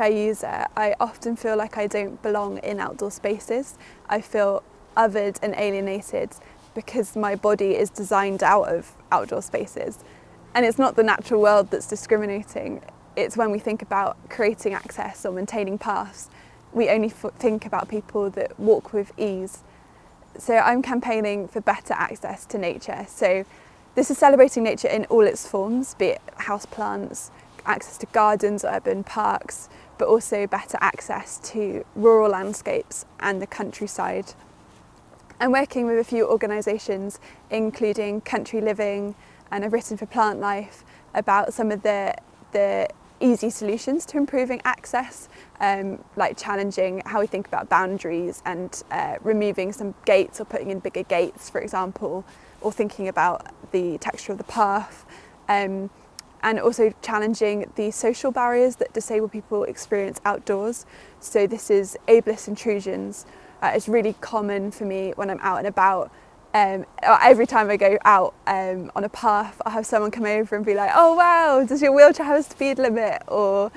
wheelchair user, I often feel like I don't belong in outdoor spaces. I feel othered and alienated because my body is designed out of outdoor spaces. And it's not the natural world that's discriminating. It's when we think about creating access or maintaining paths, we only think about people that walk with ease. So I'm campaigning for better access to nature. So this is celebrating nature in all its forms, be it houseplants, access to gardens, urban parks, but also better access to rural landscapes and the countryside. I'm working with a few organisations, including Country Living, and I've written for Plant Life about some of the easy solutions to improving access, like challenging how we think about boundaries and removing some gates or putting in bigger gates, for example, or thinking about the texture of the path, and also challenging the social barriers that disabled people experience outdoors. So this is ableist intrusions. It's really common for me when I'm out and about. Every time I go out on a path, I'll have someone come over and be like, "Oh wow, does your wheelchair have a speed limit?" Or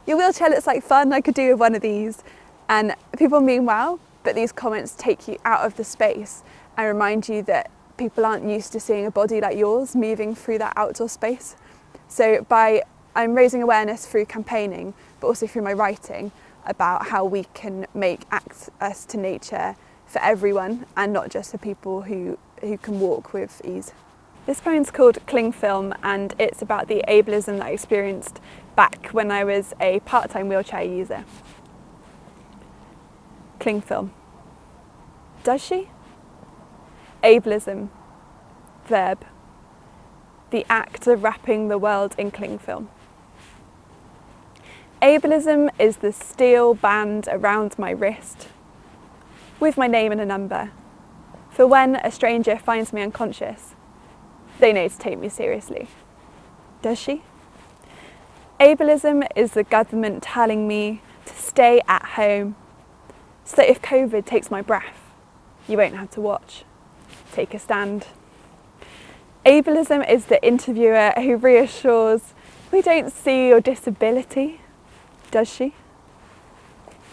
"Your wheelchair looks like fun, I could do with one of these." And people mean well, but these comments take you out of the space and remind you that people aren't used to seeing a body like yours moving through that outdoor space. So I'm raising awareness through campaigning, but also through my writing about how we can make access to nature for everyone and not just for people who can walk with ease. This poem's called Cling Film, and it's about the ableism that I experienced back when I was a part-time wheelchair user. Cling film. Does she? Ableism. Verb. The act of wrapping the world in cling film. Ableism is the steel band around my wrist, with my name and a number, for when a stranger finds me unconscious, they know to take me seriously. Does she? Ableism is the government telling me to stay at home, so that if COVID takes my breath, you won't have to watch. Take a stand. Ableism is the interviewer who reassures, we don't see your disability. Does she?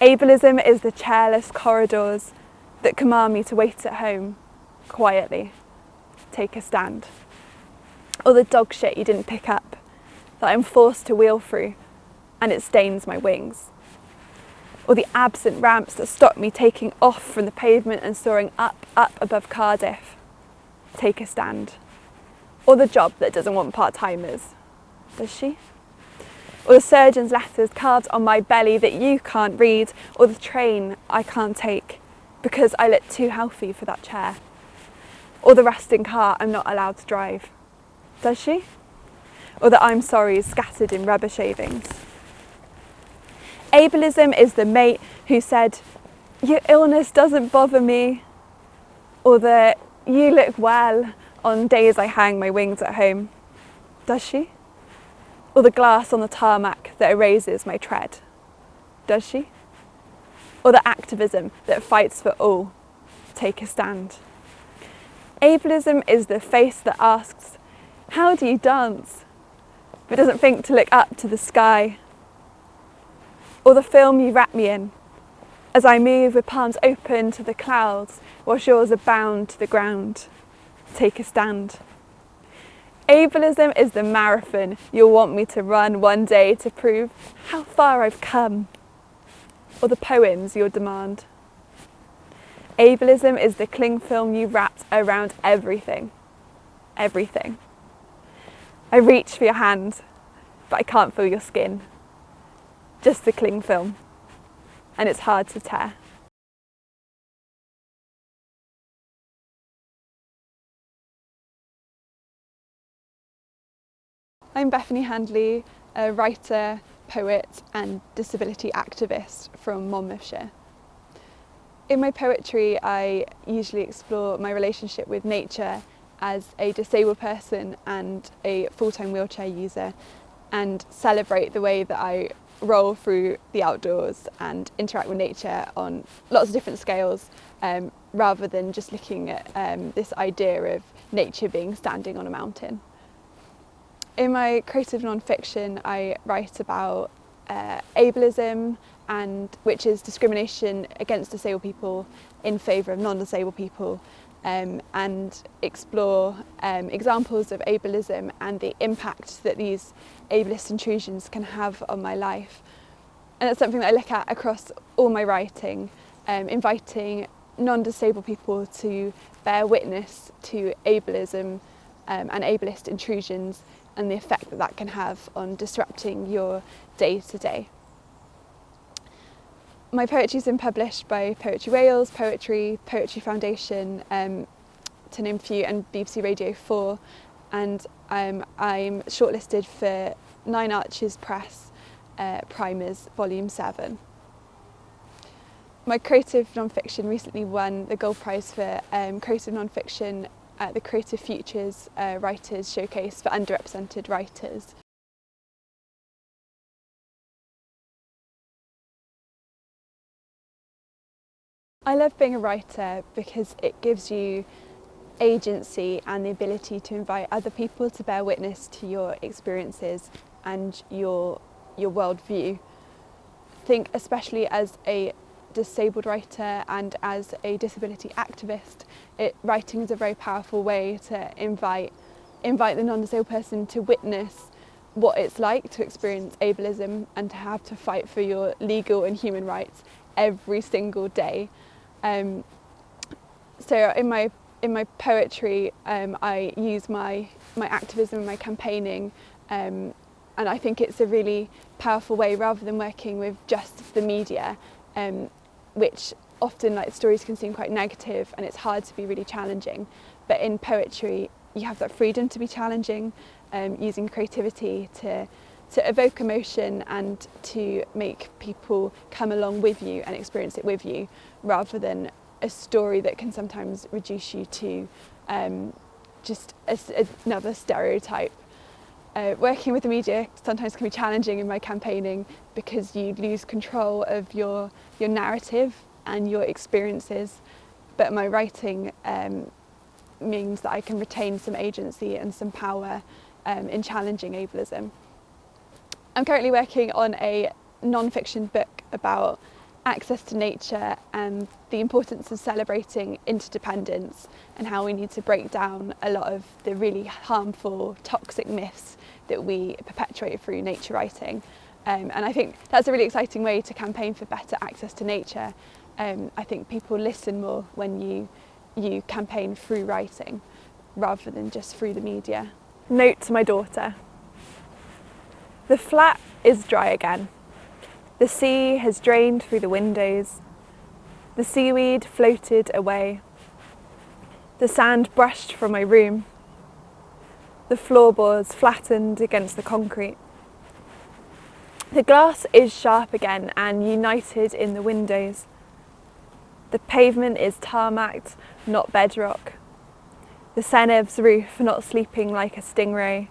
Ableism is the chairless corridors that command me to wait at home, quietly. Take a stand. Or the dog shit you didn't pick up, that I'm forced to wheel through, and it stains my wings. Or the absent ramps that stop me taking off from the pavement and soaring up above Cardiff. Take a stand. Or the job that doesn't want part-timers. Does she? Or the surgeon's letters carved on my belly that you can't read, or the train I can't take because I look too healthy for that chair. Or the rusting car I'm not allowed to drive. Does she? Or the I'm sorry's scattered in rubber shavings. Ableism is the mate who said, your illness doesn't bother me, or the you look well on days I hang my wings at home. Does she? Or the glass on the tarmac that erases my tread. Does she? Or the activism that fights for all. Take a stand. Ableism is the face that asks, how do you dance? But doesn't think to look up to the sky. Or the film you wrap me in, as I move with palms open to the clouds while yours are bound to the ground. Take a stand. Ableism is the marathon you'll want me to run one day to prove how far I've come, or the poems you'll demand. Ableism is the cling film you wrapped around everything. Everything. I reach for your hand, but I can't feel your skin. Just the cling film, and it's hard to tear. I'm Bethany Handley, a writer, poet and disability activist from Monmouthshire. In my poetry, I usually explore my relationship with nature as a disabled person and a full-time wheelchair user, and celebrate the way that I roll through the outdoors and interact with nature on lots of different scales, rather than just looking at this idea of nature being standing on a mountain. In my creative non-fiction, I write about ableism, and which is discrimination against disabled people in favour of non-disabled people, and explore examples of ableism and the impact that these ableist intrusions can have on my life. And that's something that I look at across all my writing, inviting non-disabled people to bear witness to ableism and ableist intrusions and the effect that that can have on disrupting your day-to-day. My poetry's been published by Poetry Wales, Poetry Foundation, to name a few, and BBC Radio 4, and I'm shortlisted for 9 Arches Press Primers Volume 7. My creative non-fiction recently won the Gold Prize for creative non-fiction at the Creative Futures Writers Showcase for underrepresented writers. I love being a writer because it gives you agency and the ability to invite other people to bear witness to your experiences and your worldview. I think especially as a disabled writer and as a disability activist, writing is a very powerful way to invite the non-disabled person to witness what it's like to experience ableism and to have to fight for your legal and human rights every single day. So in my poetry, I use my activism, my campaigning, and I think it's a really powerful way, rather than working with just the media, which often, like, stories can seem quite negative and it's hard to be really challenging. But in poetry, you have that freedom to be challenging, using creativity to evoke emotion and to make people come along with you and experience it with you, rather than a story that can sometimes reduce you to just another stereotype. Working with the media sometimes can be challenging in my campaigning because you lose control of your narrative and your experiences, but my writing means that I can retain some agency and some power in challenging ableism. I'm currently working on a non-fiction book about access to nature and the importance of celebrating interdependence and how we need to break down a lot of the really harmful, toxic myths that we perpetuate through nature writing. And I think that's a really exciting way to campaign for better access to nature. I think people listen more when you campaign through writing rather than just through the media. Note to my daughter. The flat is dry again. The sea has drained through the windows. The seaweed floated away. The sand brushed from my room. The floorboards flattened against the concrete. The glass is sharp again and united in the windows. The pavement is tarmacked, not bedrock. The Seneb's roof not sleeping like a stingray.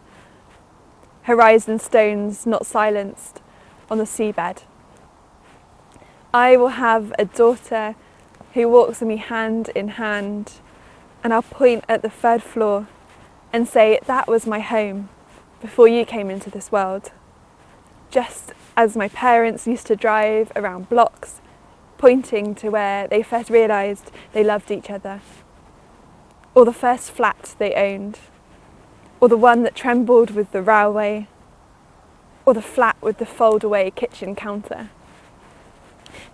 Horizon stones not silenced on the seabed. I will have a daughter who walks with me hand in hand, and I'll point at the 3rd floor and say, that was my home before you came into this world. Just as my parents used to drive around blocks, pointing to where they first realised they loved each other, or the first flat they owned, or the one that trembled with the railway, or the flat with the fold-away kitchen counter.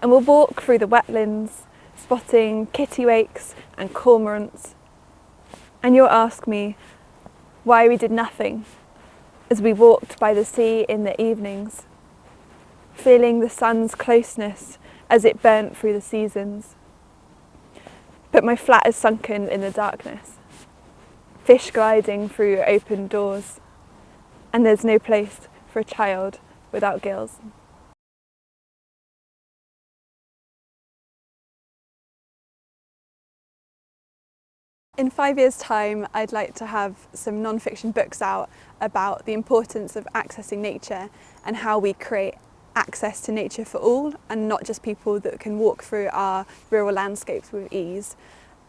And we'll walk through the wetlands, spotting kittiwakes and cormorants, and you'll ask me why we did nothing as we walked by the sea in the evenings, feeling the sun's closeness as it burnt through the seasons. But my flat is sunken in the darkness, fish gliding through open doors, and there's no place for a child without gills. In 5 years' time, I'd like to have some non-fiction books out about the importance of accessing nature and how we create access to nature for all, and not just people that can walk through our rural landscapes with ease.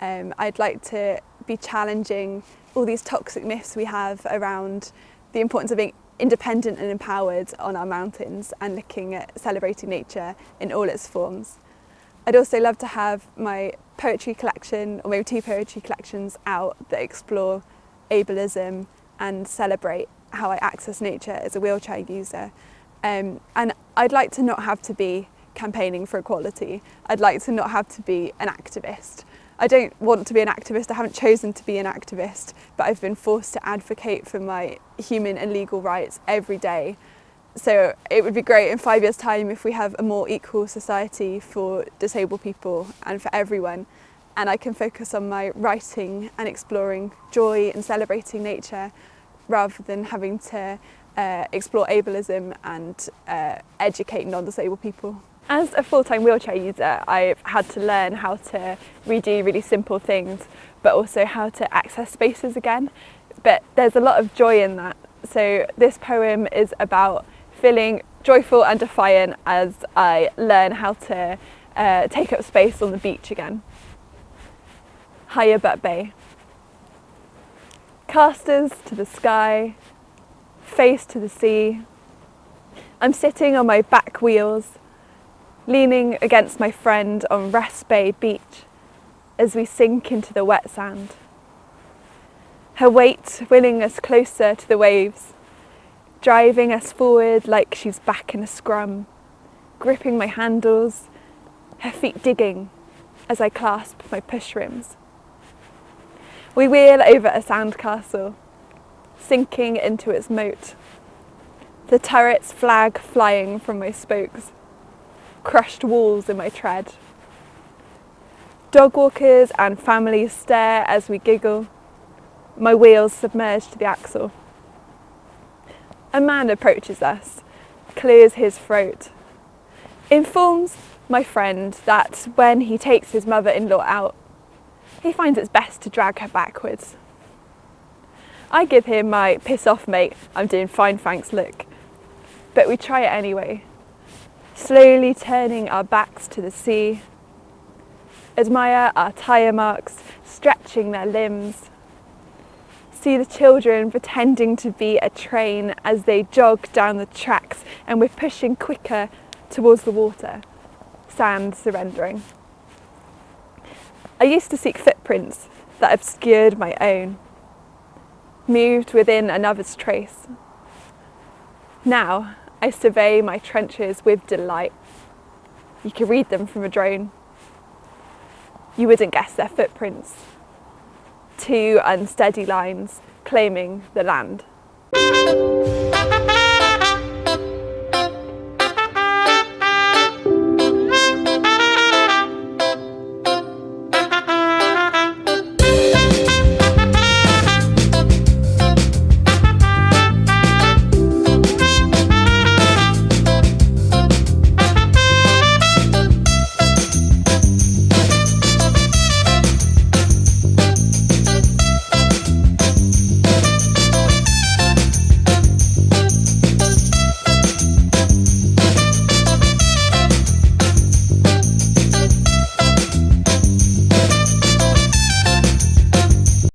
I'd like to be challenging all these toxic myths we have around the importance of being independent and empowered on our mountains and looking at celebrating nature in all its forms. I'd also love to have my poetry collection, or maybe 2 poetry collections out that explore ableism and celebrate how I access nature as a wheelchair user. And I'd like to not have to be campaigning for equality. I'd like to not have to be an activist. I don't want to be an activist, I haven't chosen to be an activist, but I've been forced to advocate for my human and legal rights every day. So it would be great in 5 years' time if we have a more equal society for disabled people and for everyone, and I can focus on my writing and exploring joy and celebrating nature rather than having to explore ableism and educate non-disabled people. As a full-time wheelchair user, I've had to learn how to redo really simple things, but also how to access spaces again. But there's a lot of joy in that. So this poem is about feeling joyful and defiant as I learn how to take up space on the beach again. Higher but bay. Casters to the sky, face to the sea. I'm sitting on my back wheels, leaning against my friend on Rest Bay Beach as we sink into the wet sand. Her weight willing us closer to the waves, driving us forward like she's back in a scrum, gripping my handles, her feet digging as I clasp my push rims. We wheel over a sandcastle, sinking into its moat, the turret's flag flying from my spokes, crushed walls in my tread. Dog walkers and families stare as we giggle, my wheels submerged to the axle. A man approaches us, clears his throat, informs my friend that when he takes his mother-in-law out, he finds it's best to drag her backwards. I give him my piss off mate, I'm doing fine thanks look, but we try it anyway, slowly turning our backs to the sea, admire our tyre marks stretching their limbs, see the children pretending to be a train as they jog down the tracks, and we're pushing quicker towards the water, sand surrendering. I used to seek footprints that obscured my own, moved within another's trace. Now I survey my trenches with delight. You can read them from a drone. You wouldn't guess their footprints. 2 unsteady lines claiming the land.